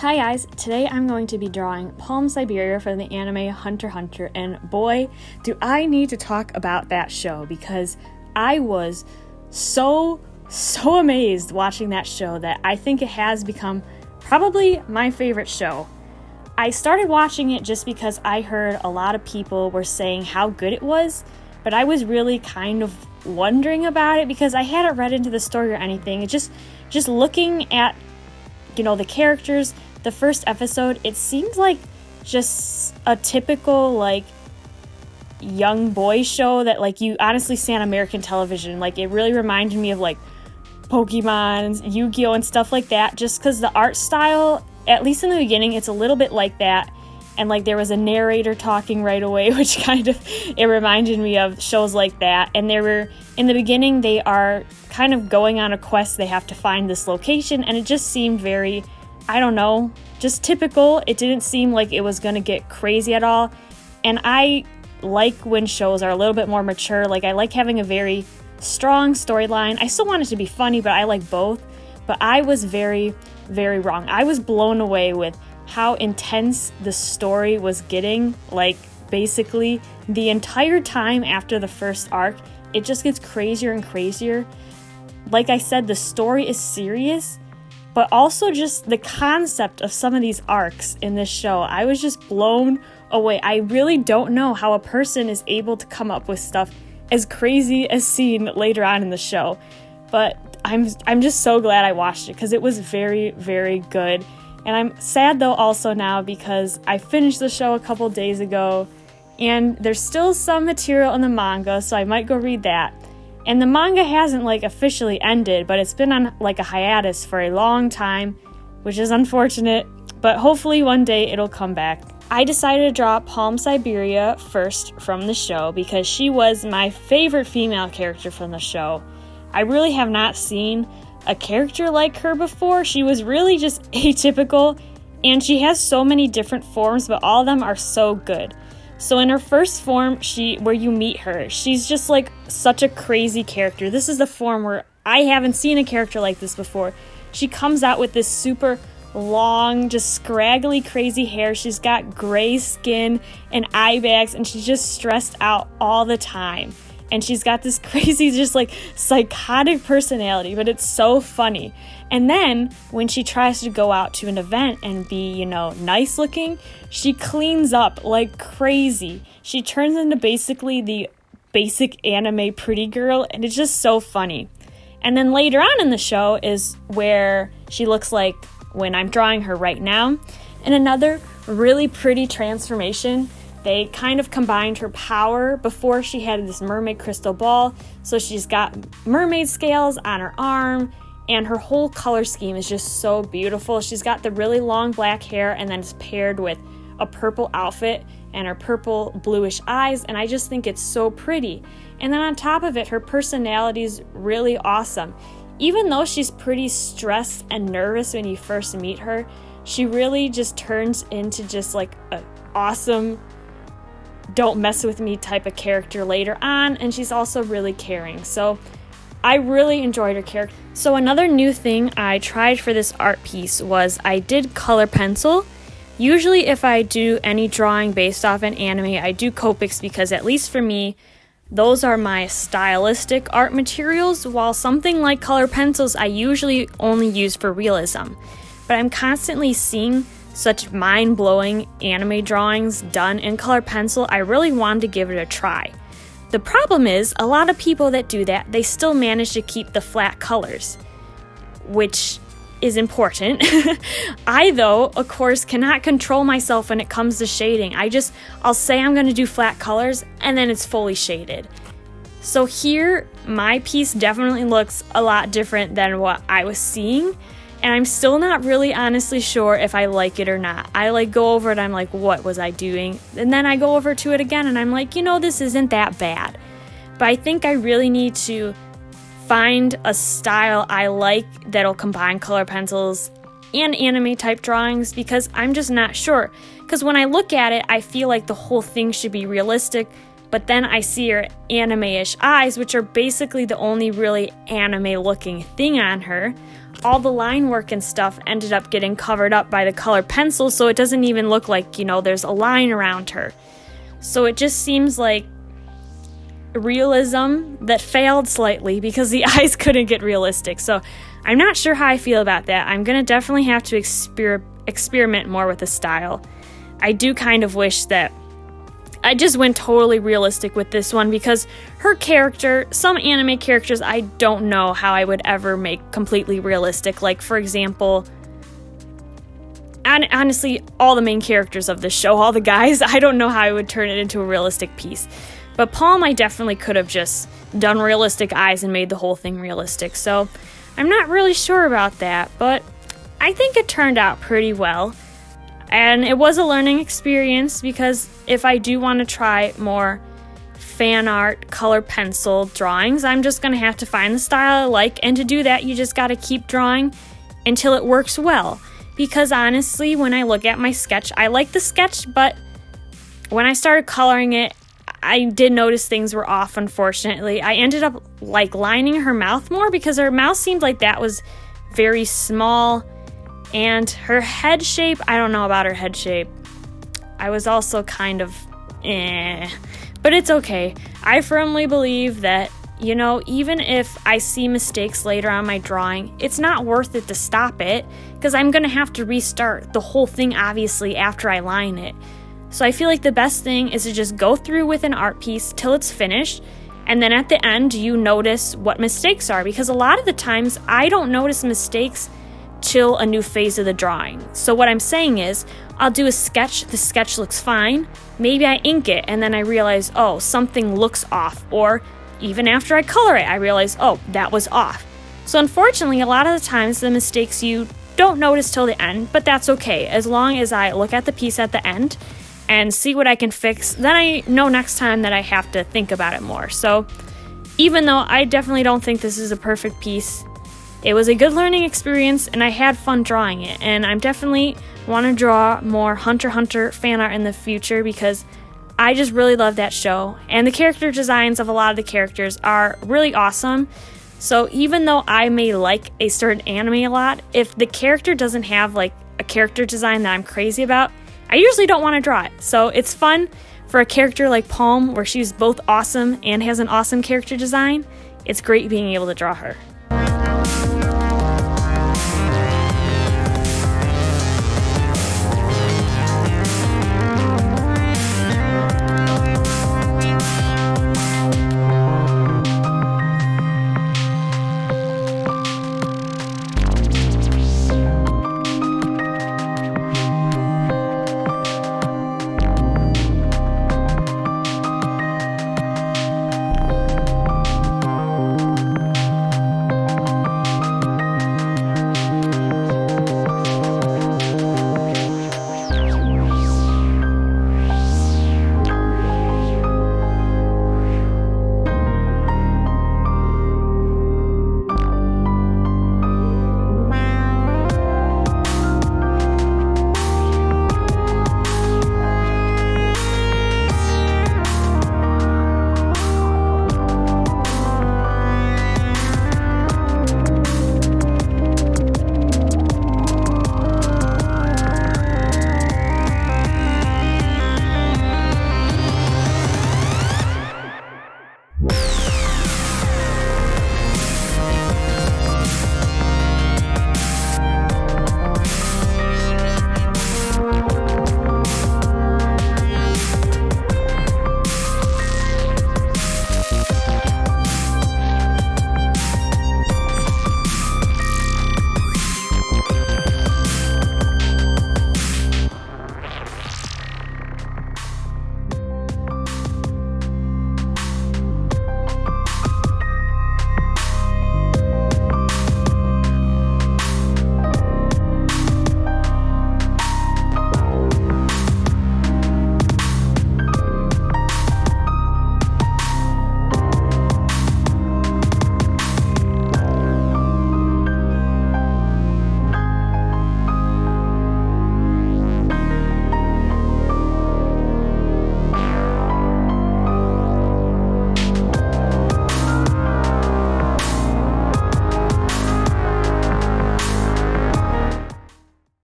Hi guys, today I'm going to be drawing Palm Siberia from the anime Hunter x Hunter, and boy, do I need to talk about that show because I was so amazed watching that show that I think it has become probably my favorite show. I started watching it just because I heard a lot of people were saying how good it was, but I was really kind of wondering about it because I hadn't read into the story or anything. It just looking at, the characters, the first episode, it seemed like just a typical, young boy show that, you honestly see on American television. It really reminded me of, Pokemon, Yu-Gi-Oh! And stuff like that, just because the art style, at least in the beginning, it's a little bit like that. And, there was a narrator talking right away, which it reminded me of shows like that. And in the beginning, they are kind of going on a quest. They have to find this location, and it just seemed very, just typical. It didn't seem like it was going to get crazy at all. And I like when shows are a little bit more mature. I like having a very strong storyline. I still want it to be funny, but I like both. But I was very, very wrong. I was blown away with how intense the story was getting. Basically, the entire time after the first arc, it just gets crazier and crazier. Like I said, the story is serious, but also just the concept of some of these arcs in this show, I was just blown away. I really don't know how a person is able to come up with stuff as crazy as seen later on in the show. But I'm just so glad I watched it because it was very, very good. And I'm sad though also now because I finished the show a couple days ago and there's still some material in the manga, so I might go read that. And the manga hasn't officially ended, but it's been on a hiatus for a long time, which is unfortunate, but hopefully one day it'll come back. I decided to draw Palm Siberia first from the show because she was my favorite female character from the show. I really have not seen a character like her before. She was really just atypical, and she has so many different forms, but all of them are so good. So in her first form, where you meet her, she's just such a crazy character. This is the form where I haven't seen a character like this before. She comes out with this super long, just scraggly, crazy hair. She's got gray skin and eye bags, and she's just stressed out all the time. And she's got this crazy, just psychotic personality, but it's so funny. And then when she tries to go out to an event and be, nice looking, she cleans up like crazy. She turns into basically the basic anime pretty girl, and it's just so funny. And then later on in the show is where she looks like when I'm drawing her right now. And another really pretty transformation. They kind of combined her power. Before, she had this mermaid crystal ball, so she's got mermaid scales on her arm, and her whole color scheme is just so beautiful. She's got the really long black hair, and then it's paired with a purple outfit and her purple bluish eyes, and I just think it's so pretty. And then on top of it, her personality is really awesome. Even though she's pretty stressed and nervous when you first meet her, she really just turns into just an awesome, don't mess with me type of character later on, and she's also really caring. So I really enjoyed her character. So another new thing I tried for this art piece was I did color pencil. Usually if I do any drawing based off an anime, I do Copics because at least for me, those are my stylistic art materials, while something like color pencils I usually only use for realism. But I'm constantly seeing such mind-blowing anime drawings done in color pencil, I really wanted to give it a try. The problem is, a lot of people that do that, they still manage to keep the flat colors, which is important. I, though, of course, cannot control myself when it comes to shading. I'll say I'm going to do flat colors, and then it's fully shaded. So here, my piece definitely looks a lot different than what I was seeing, and I'm still not really honestly sure if I like it or not. I go over it, I'm like, what was I doing? And then I go over to it again and I'm like, this isn't that bad. But I think I really need to find a style I like that'll combine color pencils and anime type drawings, because I'm just not sure. Because when I look at it, I feel like the whole thing should be realistic, but then I see her anime-ish eyes, which are basically the only really anime looking thing on her. all the line work and stuff ended up getting covered up by the color pencil, so it doesn't even look like, you know, there's a line around her. So it just seems like realism that failed slightly because the eyes couldn't get realistic. So I'm not sure how I feel about that. I'm gonna definitely have to experiment more with the style. I do kind of wish that I just went totally realistic with this one, because her character, some anime characters, I don't know how I would ever make completely realistic. Like, for example, and honestly, all the main characters of the show, all the guys, I don't know how I would turn it into a realistic piece. But Palm, I definitely could have just done realistic eyes and made the whole thing realistic. So I'm not really sure about that, but I think it turned out pretty well. And it was a learning experience, because if I do want to try more fan art color pencil drawings, I'm just going to have to find the style I like. And to do that, you just got to keep drawing until it works well. Because honestly, when I look at my sketch, I like the sketch, but when I started coloring it, I did notice things were off, unfortunately. I ended up like lining her mouth more, because her mouth seemed like that was very small. And her head shape, I don't know about her head shape. I was also kind of but it's okay. I firmly believe that, you know, even if I see mistakes later on my drawing, it's not worth it to stop it, because I'm going to have to restart the whole thing, obviously, after I line it. So I feel like the best thing is to just go through with an art piece till it's finished, and then at the end you notice what mistakes are, because a lot of the times I don't notice mistakes till a new phase of the drawing. So what I'm saying is, I'll do a sketch, the sketch looks fine, maybe I ink it, and then I realize, oh, something looks off, or even after I color it, I realize, oh, that was off. So unfortunately, a lot of the times the mistakes you don't notice till the end, but that's okay. As long as I look at the piece at the end and see what I can fix, then I know next time that I have to think about it more. So even though I definitely don't think this is a perfect piece, it was a good learning experience, and I had fun drawing it. And I definitely want to draw more Hunter x Hunter fan art in the future, because I just really love that show. And the character designs of a lot of the characters are really awesome. So even though I may like a certain anime a lot, if the character doesn't have like a character design that I'm crazy about, I usually don't want to draw it. So it's fun for a character like Palm, where she's both awesome and has an awesome character design. It's great being able to draw her.